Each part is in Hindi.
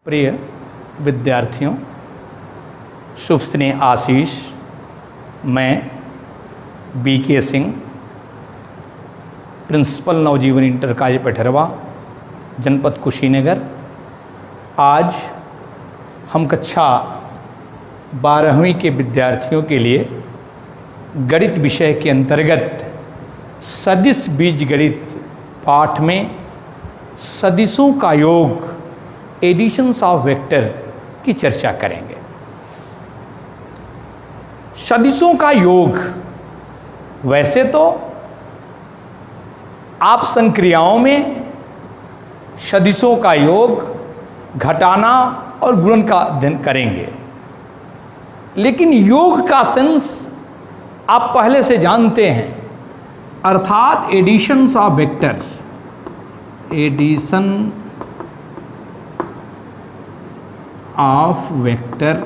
प्रिय विद्यार्थियों, शुभ स्नेह आशीष। मैं BK सिंह, प्रिंसिपल नवजीवन इंटर कॉलेज पठरवा, जनपद कुशीनगर। आज हम कक्षा 12वीं के विद्यार्थियों के लिए गणित विषय के अंतर्गत सदिश बीजगणित पाठ में सदिशों का योग, एडिशंस ऑफ वेक्टर की चर्चा करेंगे। सदिशों का योग, वैसे तो आप संक्रियाओं में सदिशों का योग, घटाना और गुणन का अध्ययन करेंगे, लेकिन योग का सेंस आप पहले से जानते हैं, अर्थात additions of vector, addition of vector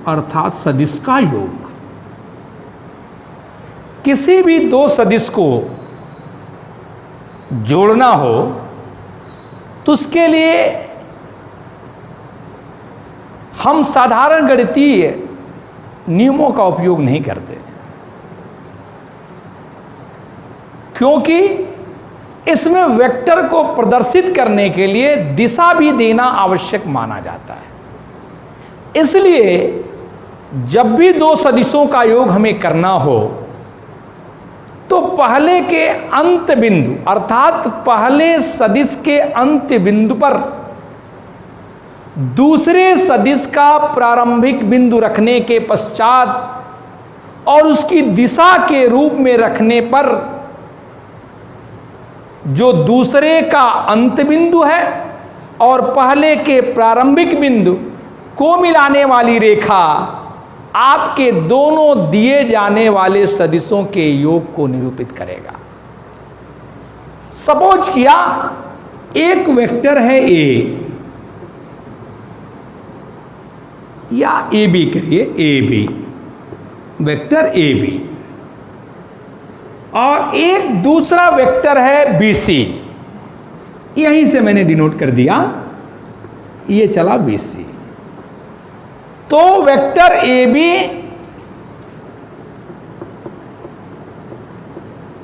अर्थात सदिश का योग। किसी भी दो सदिश को जोड़ना हो तो उसके लिए हम साधारण गणितीय नियमों का उपयोग नहीं करते, क्योंकि इसमें वेक्टर को प्रदर्शित करने के लिए दिशा भी देना आवश्यक माना जाता है। इसलिए जब भी दो सदिशों का योग हमें करना हो तो पहले के अंत बिंदु अर्थात पहले सदिश के अंत बिंदु पर दूसरे सदिश का प्रारंभिक बिंदु रखने के पश्चात और उसकी दिशा के रूप में रखने पर जो दूसरे का अंत बिंदु है और पहले के प्रारंभिक बिंदु को मिलाने वाली रेखा आपके दोनों दिए जाने वाले सदिशों के योग को निरूपित करेगा। सपोज किया एक वेक्टर है A, या AB करिए, AB वेक्टर AB, और एक दूसरा वेक्टर है BC, यहीं से मैंने डिनोट कर दिया, ये चला BC। तो वेक्टर AB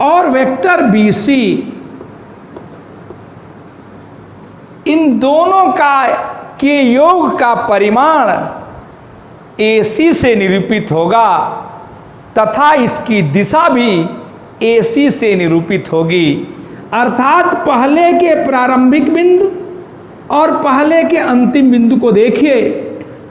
और वेक्टर BC, इन दोनों का के योग का परिमाण AC से निरूपित होगा तथा इसकी दिशा भी AC से निरूपित होगी। अर्थात पहले के प्रारंभिक बिंदु और पहले के अंतिम बिंदु को देखिए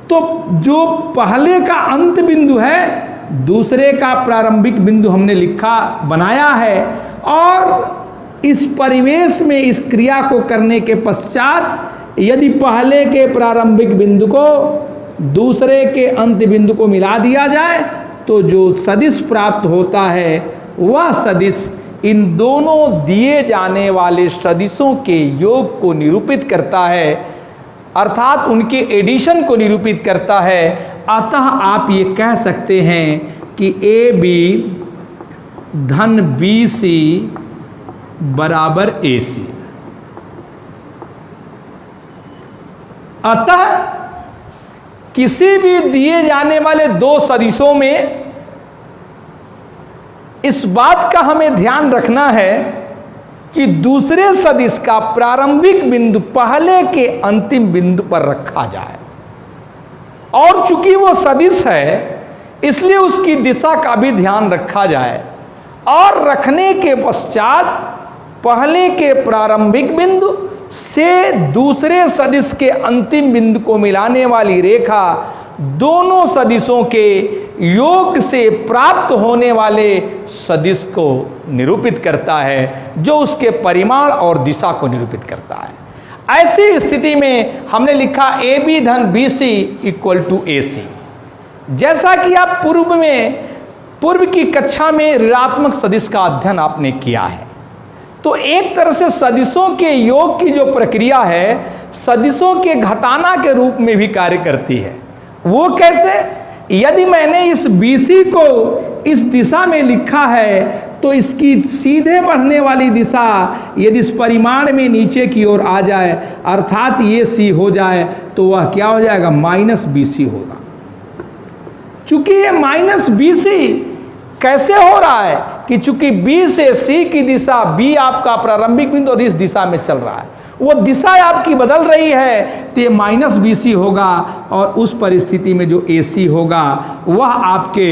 तो जो पहले का अंत बिंदु है दूसरे का प्रारंभिक बिंदु हमने लिखा बनाया है, और इस परिवेश में इस क्रिया को करने के पश्चात यदि पहले के प्रारंभिक बिंदु को दूसरे के अंत बिंदु को मिला दिया जाए तो जो सदिश प्राप्त होता है वह सदिश इन दोनों दिए जाने वाले सदिशों के योग को निरूपित करता है, अर्थात उनके एडिशन को निरूपित करता है। अतः आप ये कह सकते हैं कि AB धन BC बराबर AC। अतः किसी भी दिए जाने वाले दो सदिशों में इस बात का हमें ध्यान रखना है कि दूसरे सदिश का प्रारंभिक बिंदु पहले के अंतिम बिंदु पर रखा जाए, और चूंकि वो सदिश है इसलिए उसकी दिशा का भी ध्यान रखा जाए, और रखने के पश्चात पहले के प्रारंभिक बिंदु से दूसरे सदिश के अंतिम बिंदु को मिलाने वाली रेखा दोनों सदिशों के योग से प्राप्त होने वाले सदिश को निरूपित करता है, जो उसके परिमाण और दिशा को निरूपित करता है। ऐसी स्थिति में हमने लिखा AB धन BC इक्वल टू AC। जैसा कि आप पूर्व की कक्षा में ऋणात्मक सदिश का अध्ययन आपने किया है, तो एक तरह से सदिशों के योग की जो प्रक्रिया है सदिशों के घटाना के रूप में भी कार्य करती है। वो कैसे? यदि मैंने इस BC को इस दिशा में लिखा है तो इसकी सीधे बढ़ने वाली दिशा यदि इस परिमाण में नीचे की ओर आ जाए, अर्थात ये सी हो जाए, तो वह क्या हो जाएगा, माइनस बी सी होगा। चूंकि ये माइनस बी सी कैसे हो रहा है कि चूंकि बी से सी की दिशा, बी आपका प्रारंभिक बिंदु और इस दिशा में चल रहा है, वो दिशा आपकी बदल रही है, तो ये माइनस बी सी होगा। और उस परिस्थिति में जो ए सी होगा वह आपके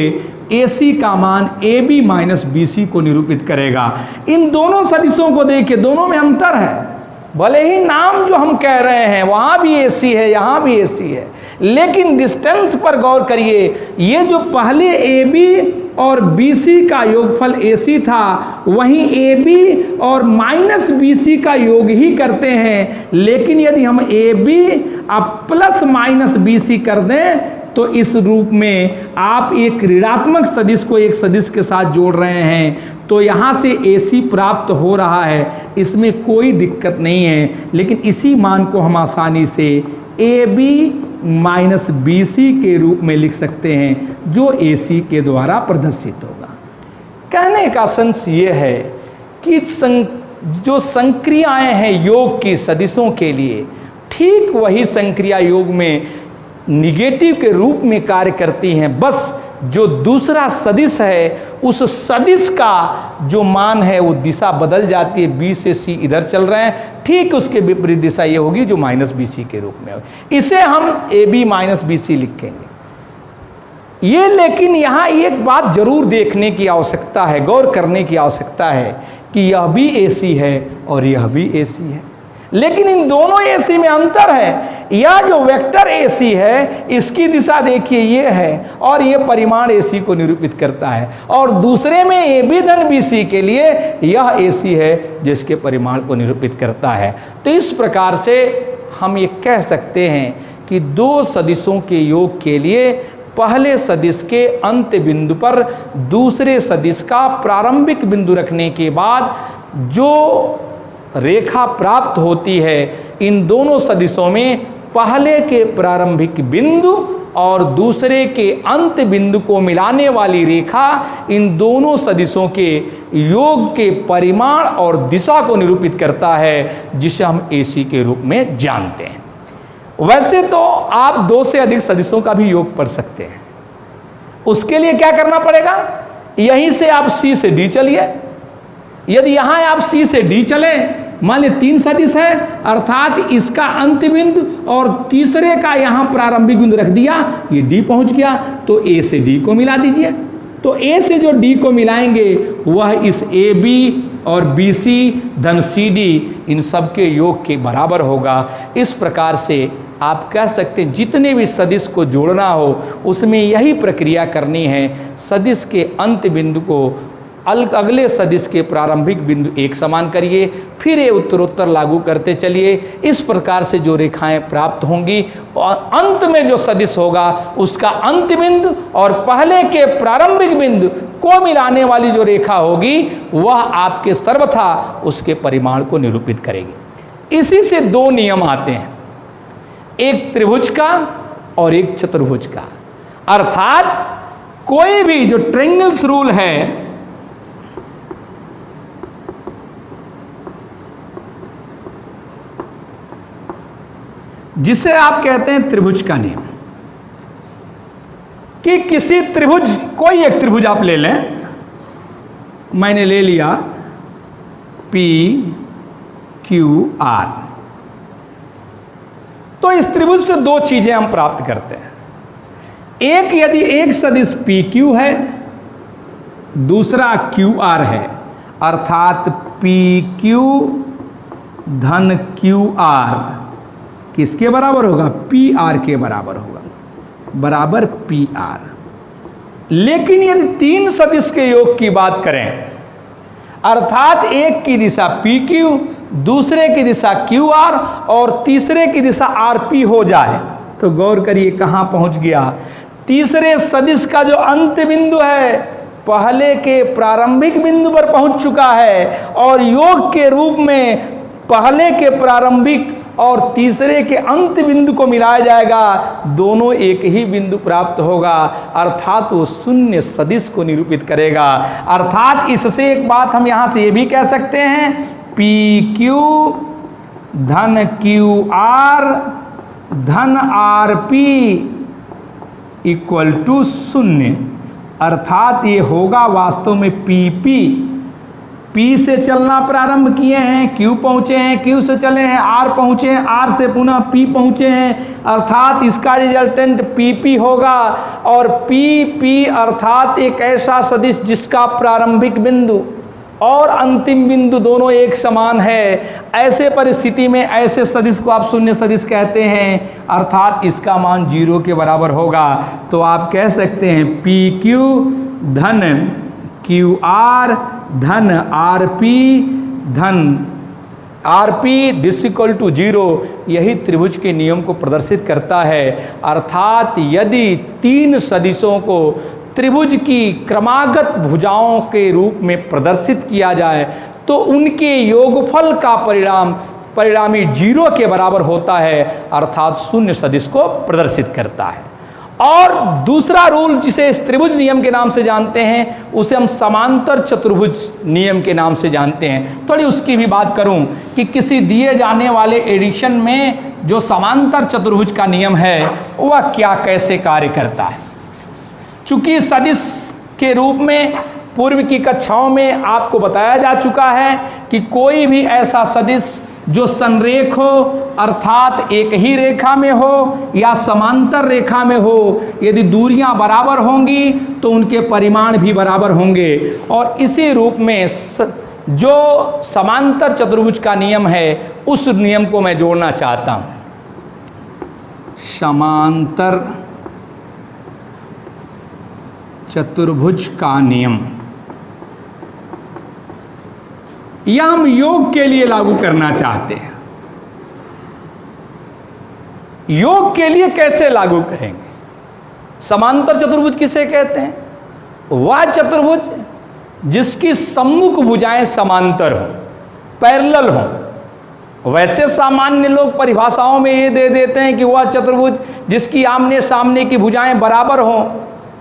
ए सी का मान A B minus B C को निरूपित करेगा। इन दोनों सदिशों को देखिए, दोनों में अंतर है। भले ही नाम जो हम कह रहे हैं वहाँ भी ए सी है, यहाँ भी ए सी है, लेकिन डिस्टेंस पर गौर करिए। ये जो पहले ए बी और बी सी का योगफल ए सी था, वहीं ए बी और माइनस बी सी का योग ही करते हैं। लेकिन यदि हम ए बी अब प्लस माइनस बी सी कर दें तो इस रूप में आप एक ऋणात्मक सदिश को एक सदिश के साथ जोड़ रहे हैं, तो यहाँ से AC प्राप्त हो रहा है, इसमें कोई दिक्कत नहीं है। लेकिन इसी मान को हम आसानी से AB माइनस BC के रूप में लिख सकते हैं, जो AC के द्वारा प्रदर्शित होगा। कहने का अंश ये है कि जो संक्रियाएं हैं योग की सदिशों के लिए, ठीक वही संक्रिया योग में निगेटिव के रूप में कार्य करती हैं। बस जो दूसरा सदिश है उस सदिश का जो मान है वो दिशा बदल जाती है। बी से सी इधर चल रहे हैं, ठीक उसके विपरीत दिशा ये होगी जो माइनस बी सी के रूप में होगी। इसे हम A B minus B C लिखेंगे। ये लेकिन यहाँ एक बात जरूर देखने की आवश्यकता है, गौर करने की आवश्यकता है कि यह भी ए सी है और यह भी ए सी है, लेकिन इन दोनों एसी में अंतर है। यह जो वेक्टर एसी है इसकी दिशा देखिए ये है और ये परिमाण एसी को निरूपित करता है, और दूसरे में ए बी धन बी सी के लिए यह एसी है जिसके परिमाण को निरूपित करता है। तो इस प्रकार से हम ये कह सकते हैं कि दो सदिशों के योग के लिए पहले सदिश के अंत बिंदु पर दूसरे सदिश का प्रारंभिक बिंदु रखने के बाद जो रेखा प्राप्त होती है, इन दोनों सदिशों में पहले के प्रारंभिक बिंदु और दूसरे के अंत बिंदु को मिलाने वाली रेखा इन दोनों सदिशों के योग के परिमाण और दिशा को निरूपित करता है, जिसे हम AC के रूप में जानते हैं। वैसे तो आप दो से अधिक सदिशों का भी योग पढ़ सकते हैं। उसके लिए क्या करना पड़ेगा, यहीं से आप C से D चलिए। यदि यहाँ आप C से D चले, मान लीजिए 3 सदिश है, अर्थात इसका अंत बिंदु और तीसरे का यहाँ प्रारंभिक बिंदु रख दिया, ये D पहुँच गया, तो A से D को मिला दीजिए। तो A से जो D को मिलाएंगे वह इस AB और BC धन CD इन सब के योग के बराबर होगा। इस प्रकार से आप कह सकते हैं जितने भी सदिश को जोड़ना हो उसमें यही प्रक्रिया करनी है। सदिश के अंत बिंदु को अगले सदिश के प्रारंभिक बिंदु एक समान करिए, फिर ये उत्तरोत्तर लागू करते चलिए। इस प्रकार से जो रेखाएं प्राप्त होंगी और अंत में जो सदिश होगा उसका अंत बिंदु और पहले के प्रारंभिक बिंदु को मिलाने वाली जो रेखा होगी वह आपके सर्वथा उसके परिमाण को निरूपित करेगी। इसी से दो नियम आते हैं, एक त्रिभुज का और एक चतुर्भुज का। अर्थात कोई भी जो ट्रायंगल्स रूल है, जिसे आप कहते हैं त्रिभुज का नियम, कि किसी त्रिभुज, कोई एक त्रिभुज आप ले लें, मैंने ले लिया P Q R, तो इस त्रिभुज से दो चीजें हम प्राप्त करते हैं। एक, यदि एक सदिश PQ है, दूसरा QR है, अर्थात PQ धन QR किसके बराबर होगा, PR के बराबर होगा, बराबर PR। लेकिन यदि तीन सदिश के योग की बात करें, अर्थात एक की दिशा PQ, दूसरे की दिशा QR और तीसरे की दिशा RP हो जाए, तो गौर करिए कहाँ पहुँच गया। तीसरे सदिश का जो अंत बिंदु है पहले के प्रारंभिक बिंदु पर पहुँच चुका है और योग के रूप में पहले के प्रारंभिक और तीसरे के अंत बिंदु को मिलाया जाएगा, दोनों एक ही बिंदु प्राप्त होगा, अर्थात वो शून्य सदिश को निरूपित करेगा। अर्थात इससे एक बात हम यहां से ये भी कह सकते हैं, पी क्यू धन क्यू आर धन आर पी इक्वल टू शून्य। अर्थात ये होगा वास्तव में पी से चलना प्रारंभ किए हैं, क्यू पहुंचे हैं, क्यू से चले हैं, आर पहुंचे हैं, आर से पुनः पी पहुंचे हैं, अर्थात इसका रिजल्टेंट पी होगा। और पी अर्थात एक ऐसा सदिश जिसका प्रारंभिक बिंदु और अंतिम बिंदु दोनों एक समान है। ऐसे परिस्थिति में ऐसे सदिश को आप शून्य सदिश कहते हैं, अर्थात इसका मान 0 के बराबर होगा। तो आप कह सकते हैं पी क्यू धन क्यू आर धन R P this equal to 0, यही त्रिभुज के नियम को प्रदर्शित करता है। अर्थात यदि 3 सदिशों को त्रिभुज की क्रमागत भुजाओं के रूप में प्रदर्शित किया जाए तो उनके योगफल का परिणामी 0 के बराबर होता है, अर्थात शून्य सदिश को प्रदर्शित करता है। और दूसरा रूल जिसे इस त्रिभुज नियम के नाम से जानते हैं उसे हम समांतर चतुर्भुज नियम के नाम से जानते हैं। थोड़ी उसकी भी बात करूं कि किसी दिए जाने वाले एडिशन में जो समांतर चतुर्भुज का नियम है वह क्या कैसे कार्य करता है। चूंकि सदिश के रूप में पूर्व की कक्षाओं में आपको बताया जा चुका है कि कोई भी ऐसा सदिश जो संरेख हो, अर्थात एक ही रेखा में हो या समांतर रेखा में हो, यदि दूरियां बराबर होंगी तो उनके परिमाण भी बराबर होंगे। और इसी रूप में जो समांतर चतुर्भुज का नियम है उस नियम को मैं जोड़ना चाहता हूं, समांतर चतुर्भुज का नियम। यह हम योग के लिए लागू करना चाहते हैं। योग के लिए कैसे लागू करेंगे? समांतर चतुर्भुज किसे कहते हैं? वह चतुर्भुज जिसकी सम्मुख भुजाएं समांतर हो, पैरेलल हो। वैसे सामान्य लोग परिभाषाओं में ये दे देते हैं कि वह चतुर्भुज जिसकी आमने सामने की भुजाएं बराबर हों,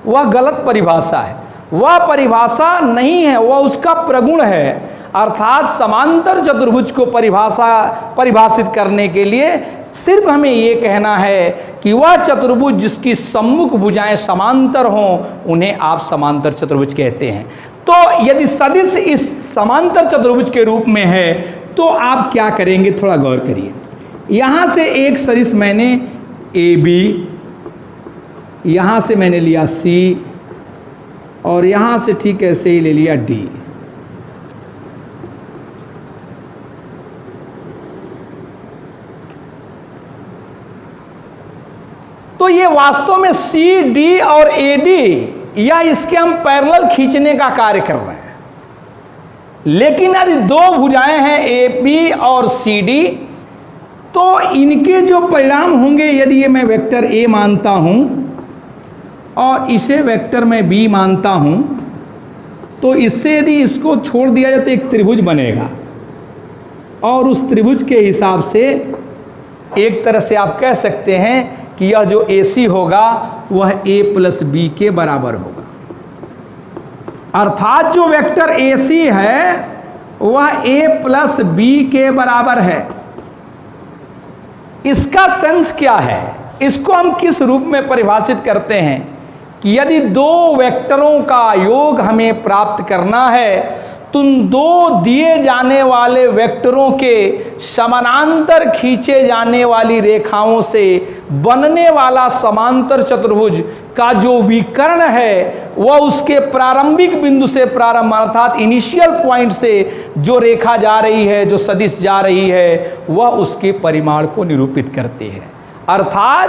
वह गलत परिभाषा है। वह परिभाषा नहीं है, वह उसका प्रगुण है। अर्थात समांतर चतुर्भुज को परिभाषित करने के लिए सिर्फ हमें ये कहना है कि वह चतुर्भुज जिसकी सम्मुख भुजाएं समांतर हों उन्हें आप समांतर चतुर्भुज कहते हैं। तो यदि सदिश इस समांतर चतुर्भुज के रूप में है तो आप क्या करेंगे, थोड़ा गौर करिए। यहाँ से एक सदिश मैंने ए बी, यहाँ से मैंने लिया सी और यहाँ से ठीक ऐसे ही ले लिया डी। तो ये वास्तव में सी डी और ए डी या इसके हम पैरेलल खींचने का कार्य कर रहे हैं। लेकिन यदि 2 भुजाएं हैं ए बी और सी डी तो इनके जो परिणाम होंगे, यदि ये मैं वेक्टर ए मानता हूं और इसे वेक्टर में बी मानता हूं, तो इससे यदि इसको छोड़ दिया जाए तो एक त्रिभुज बनेगा। और उस त्रिभुज के हिसाब से एक तरह से आप कह सकते हैं कि यह जो AC होगा वह A प्लस B के बराबर होगा। अर्थात जो वेक्टर AC है वह A प्लस B के बराबर है। इसका सेंस क्या है? इसको हम किस रूप में परिभाषित करते हैं कि यदि 2 वेक्टरों का योग हमें प्राप्त करना है तो उन 2 दिए जाने वाले वेक्टरों के समानांतर खींचे जाने वाली रेखाओं से बनने वाला समांतर चतुर्भुज का जो विकर्ण है वह उसके प्रारंभिक बिंदु से प्रारंभ, अर्थात इनिशियल पॉइंट से जो रेखा जा रही है, जो सदिश जा रही है, वह उसके परिमाण को निरूपित करती है। अर्थात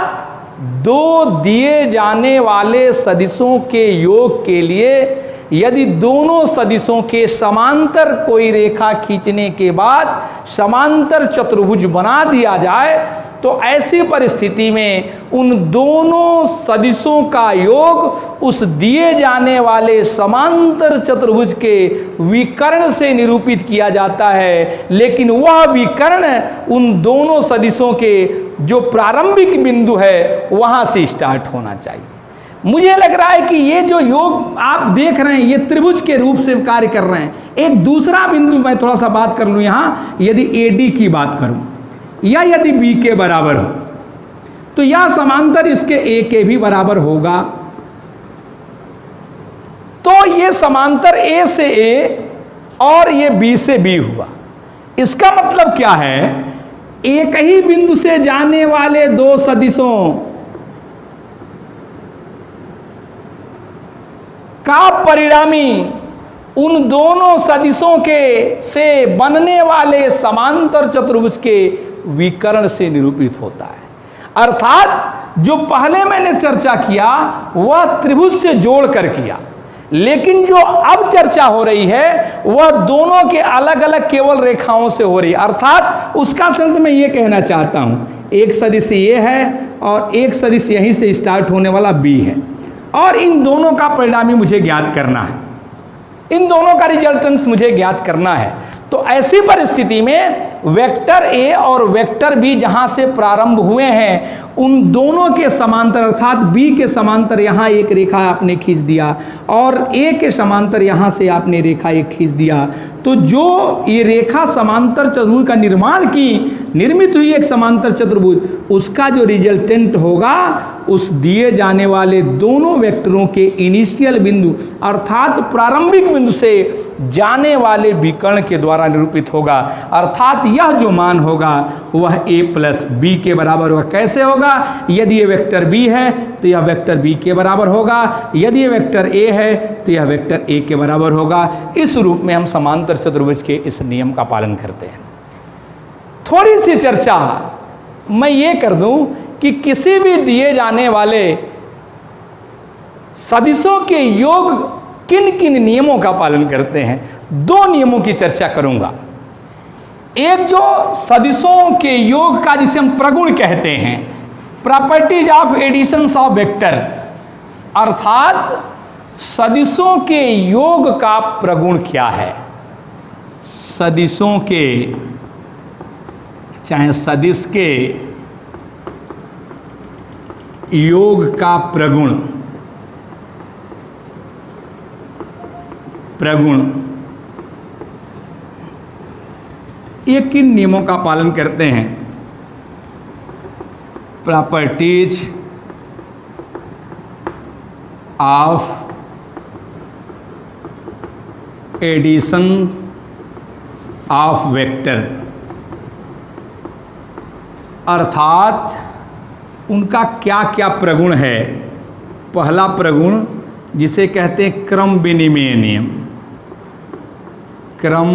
2 दिए जाने वाले सदिशों के योग के लिए यदि दोनों सदिशों के समांतर कोई रेखा खींचने के बाद समांतर चतुर्भुज बना दिया जाए तो ऐसी परिस्थिति में उन दोनों सदिशों का योग उस दिए जाने वाले समांतर चतुर्भुज के विकर्ण से निरूपित किया जाता है, लेकिन वह विकर्ण उन दोनों सदिशों के जो प्रारंभिक बिंदु है वहां से स्टार्ट होना चाहिए। मुझे लग रहा है कि ये जो योग आप देख रहे हैं ये त्रिभुज के रूप से कार्य कर रहे हैं। एक दूसरा बिंदु मैं थोड़ा सा बात कर लूँ यहाँ, यदि AD की बात करूँ या यदि B के बराबर हो तो यह समांतर इसके A के भी बराबर होगा। तो ये समांतर A से A और ये B से B हुआ। इसका मतलब क्या है, एक ही बिंदु से जाने वाले दो सदिशों का परिणामी उन दोनों सदिशों के से बनने वाले समांतर चतुर्भुज के विकर्ण से निरूपित होता है। अर्थात जो पहले मैंने चर्चा किया वह त्रिभुज से जोड़कर किया, लेकिन जो अब चर्चा हो रही है वह दोनों के अलग अलग केवल रेखाओं से हो रही है। अर्थात उसका सेंस मैं ये कहना चाहता हूं, एक सदिश ये है और एक सदिश यहीं से स्टार्ट होने वाला B है, और इन दोनों का परिणामी मुझे ज्ञात करना है, इन दोनों का रिजल्टेंट्स मुझे ज्ञात करना है। तो ऐसी परिस्थिति में वेक्टर A और वेक्टर B जहां से प्रारंभ हुए हैं उन दोनों के समांतर अर्थात B के समांतर यहाँ एक रेखा आपने खींच दिया और A के समांतर यहाँ से आपने रेखा एक खींच दिया, तो जो ये रेखा समांतर चतुर्भुज का निर्मित हुई एक समांतर चतुर्भुज, उसका जो रिजल्टेंट होगा उस दिए जाने वाले दोनों वेक्टरों के इनिशियल बिंदु अर्थात प्रारंभिक बिंदु से जाने वाले विकर्ण के द्वारा निरूपित होगा। अर्थात यह जो मान होगा वह A प्लस B के बराबर होगा। कैसे होगा? यदि ये वेक्टर B है तो यह वेक्टर B के बराबर होगा, यदि ये वेक्टर A है तो यह वेक्टर A के बराबर होगा। इस रूप में हम समांतर चतुर्भुज के इस नियम का पालन करते हैं। थोड़ी सी चर्चा मैं ये कर दूं कि किसी भी दिए जाने वाले सदिशों के योग किन किन नियमों का पालन करते हैं। दो नियमों की चर्चा करूंगा। एक जो सदिशों के योग का जिसे हम प्रगुण कहते हैं, properties of additions of vector, अर्थात सदिशों के योग का प्रगुण क्या है। सदिशों के चाहे सदिश के योग का प्रगुण ये किन नियमों का पालन करते हैं। Properties of addition of vector, अर्थात उनका क्या क्या प्रगुण है। पहला प्रगुण जिसे कहते हैं क्रम विनिमय नियम। क्रम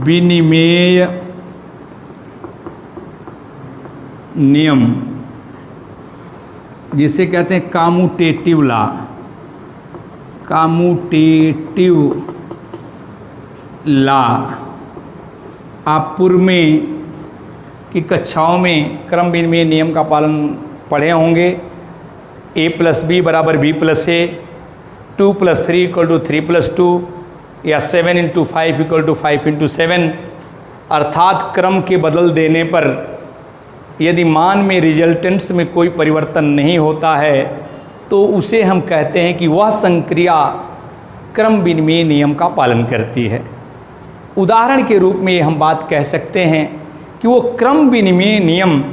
विनिमय नियम जिसे कहते हैं कम्यूटेटिव लॉ। कम्यूटेटिव लॉ आप पूर्व में की कक्षाओं में क्रम विनिमय नियम का पालन पढ़े होंगे। A प्लस बी बराबर B plus A, 2 plus 3 equal to 3 plus 2 या 7 इंटू 5 इक्वल टू 5 इंटू 7। अर्थात क्रम के बदल देने पर यदि मान में रिजल्टेंट्स में कोई परिवर्तन नहीं होता है तो उसे हम कहते हैं कि वह संक्रिया क्रम विनिमय नियम का पालन करती है। उदाहरण के रूप में हम बात कह सकते हैं कि वो क्रम विनिमय नियम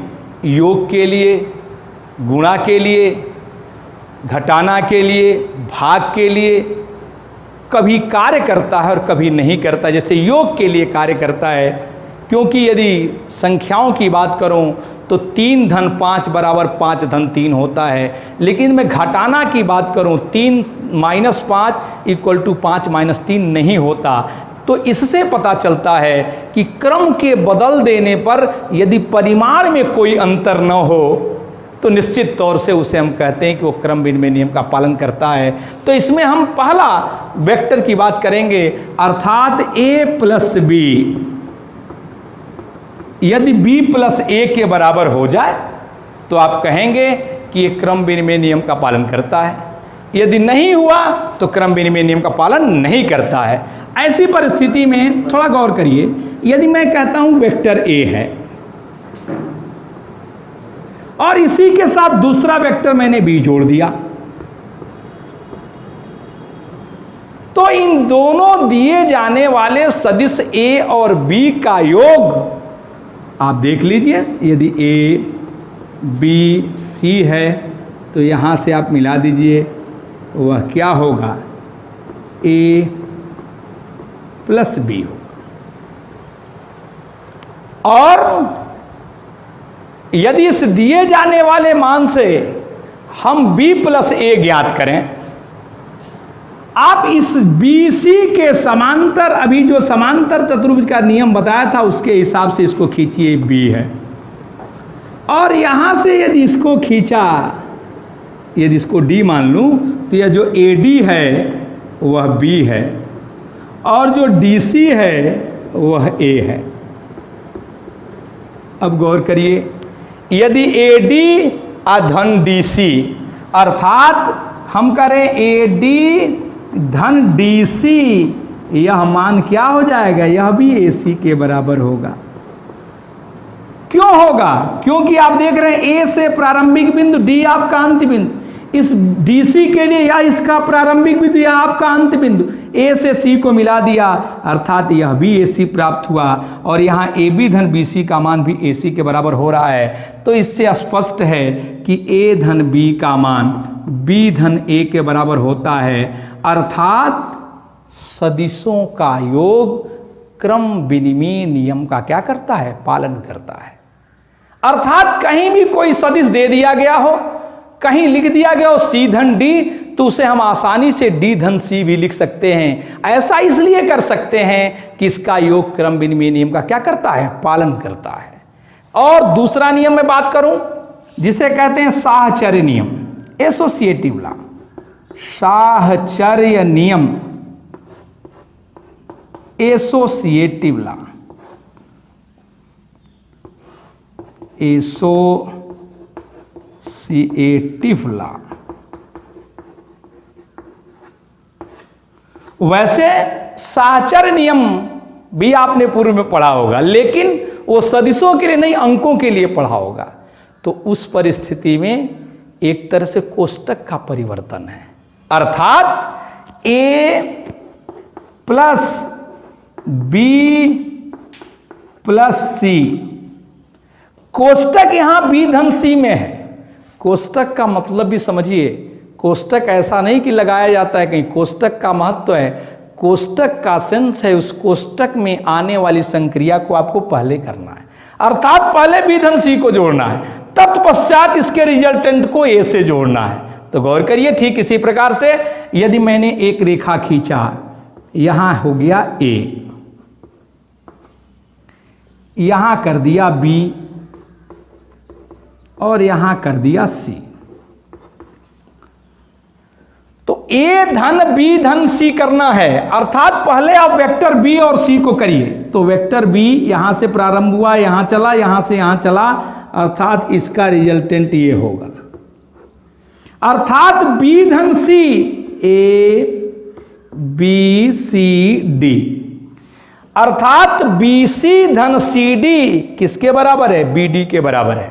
योग के लिए, गुणा के लिए, घटाना के लिए, भाग के लिए कभी कार्य करता है और कभी नहीं करता। जैसे योग के लिए कार्य करता है, क्योंकि यदि संख्याओं की बात करूं तो 3 धन 5 बराबर 5 धन 3 होता है, लेकिन मैं घटाना की बात करूं 3 माइनस 5 इक्वल टू 5 माइनस 3 नहीं होता। तो इससे पता चलता है कि क्रम के बदल देने पर यदि परिमाण में कोई अंतर न हो तो निश्चित तौर से उसे हम कहते हैं कि वो क्रम विनिमय नियम का पालन करता है। तो इसमें हम पहला वेक्टर की बात करेंगे, अर्थात A प्लस B यदि b प्लस a के बराबर हो जाए तो आप कहेंगे कि ये क्रम विनिमय नियम का पालन करता है, यदि नहीं हुआ तो क्रम विनिमय नियम का पालन नहीं करता है। ऐसी परिस्थिति में थोड़ा गौर करिए, यदि मैं कहता हूं वेक्टर a है और इसी के साथ दूसरा वेक्टर मैंने b जोड़ दिया, तो इन दोनों दिए जाने वाले सदिश a और b का योग आप देख लीजिए। यदि a b c है तो यहां से आप मिला दीजिए, वह क्या होगा, a प्लस b होगा। और यदि इस दिए जाने वाले मान से हम b प्लस a ज्ञात करें, आप इस BC के समांतर, अभी जो समांतर चतुर्भुज का नियम बताया था उसके हिसाब से इसको खींचिए, B है। और यहां से यदि इसको खींचा, यदि इसको D मान लूं तो यह जो AD है वह B है और जो DC है वह A है। अब गौर करिए, यदि AD धन DC, अर्थात हम करें AD धन DC, यह मान क्या हो जाएगा, यह भी AC के बराबर होगा। क्यों होगा, क्योंकि आप देख रहे हैं A से प्रारंभिक बिंदु, D आपका अंत बिंदु, इस DC के लिए या इसका प्रारंभिक बिंदु या आपका अंत बिंदु, A से C को मिला दिया, अर्थात यह भी AC प्राप्त हुआ और यहाँ AB धन BC का मान भी AC के बराबर हो रहा है। तो इससे स्पष्ट है कि A धन B का मान B धन A के बराबर होता है, अर्थात सदिशों का योग क्रम विनिमय नियम का क्या करता है, पालन करता है। अर्थात कहीं भी कोई सदिश दे दिया गया हो, कहीं लिख दिया गया हो C धन D, तो उसे हम आसानी से D धन C भी लिख सकते हैं। ऐसा इसलिए कर सकते हैं कि इसका योग क्रम विनिमय नियम का क्या करता है, पालन करता है। और दूसरा नियम में बात करूं जिसे कहते हैं साहचर्य नियम, एसोसिएटिव लॉ, साहचर्य नियम, एसोसिएटिव लॉ, एसोसिएटिव लॉ। वैसे साहचर्य नियम भी आपने पूर्व में पढ़ा होगा, लेकिन वो सदिशों के लिए नहीं, अंकों के लिए पढ़ा होगा। तो उस परिस्थिति में एक तरह से कोष्टक का परिवर्तन है, अर्थात A plus B plus C, कोष्टक यहां B धन C में है। कोष्टक का मतलब भी समझिए, कोष्टक ऐसा नहीं कि लगाया जाता है कहीं, कोष्टक का महत्व है, कोष्टक का सेंस है उस कोष्टक में आने वाली संक्रिया को आपको पहले करना है, अर्थात पहले B धन C को जोड़ना है, तत्पश्चात इसके रिजल्टेंट को A से जोड़ना है। तो गौर करिए, ठीक इसी प्रकार से यदि मैंने एक रेखा खींचा, यहां हो गया A, यहां कर दिया B और यहां कर दिया C, तो A धन B धन C करना है, अर्थात पहले आप वेक्टर B और C को करिए। तो वेक्टर B यहां से प्रारंभ हुआ, यहां चला, यहां से यहां चला, अर्थात इसका रिजल्टेंट ये होगा, अर्थात B धन C, A B C D, अर्थात BC धन CD किसके बराबर है, BD के बराबर है,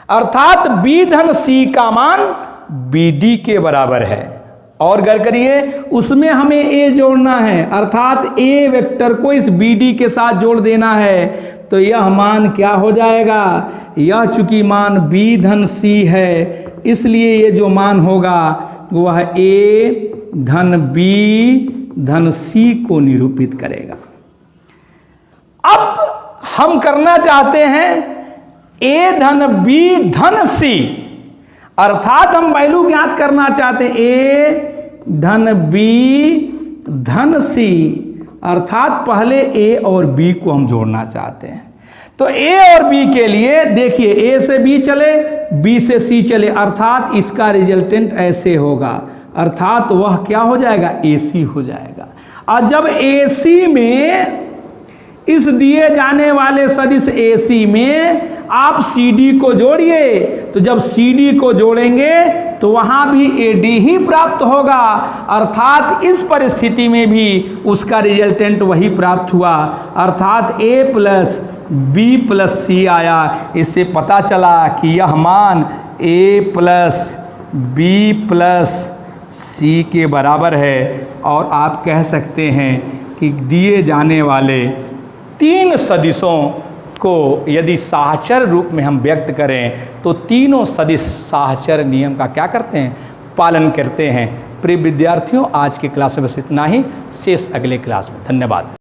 अर्थात B धन C का मान BD के बराबर है। और गौर करिए, उसमें हमें A जोड़ना है, अर्थात A वेक्टर को इस BD के साथ जोड़ देना है। तो यह मान क्या हो जाएगा, यह चूंकि मान B धन C है, इसलिए ये जो मान होगा वह A धन B धन C को निरूपित करेगा। अब हम करना चाहते हैं A धन B धन C, अर्थात हम वैल्यू ज्ञात करना चाहते हैं A धन B धन C, अर्थात पहले A और B को हम जोड़ना चाहते हैं। तो A और B के लिए देखिए, A से B चले, B से C चले, अर्थात इसका रिजल्टेंट ऐसे होगा, अर्थात वह क्या हो जाएगा, AC हो जाएगा। और जब AC में इस दिए जाने वाले सदिश AC में आप CD को जोड़िए, तो जब CD को जोड़ेंगे तो वहाँ भी AD ही प्राप्त होगा, अर्थात इस परिस्थिति में भी उसका रिजल्टेंट वही प्राप्त हुआ, अर्थात A plus B plus C आया। इससे पता चला कि यह मान A plus B plus C के बराबर है। और आप कह सकते हैं कि दिए जाने वाले तीन सदिशों को यदि साहचर्य रूप में हम व्यक्त करें तो तीनों सदिश साहचर्य नियम का क्या करते हैं, पालन करते हैं। प्रिय विद्यार्थियों, आज की क्लास में बस इतना ही, शेष अगले क्लास में। धन्यवाद।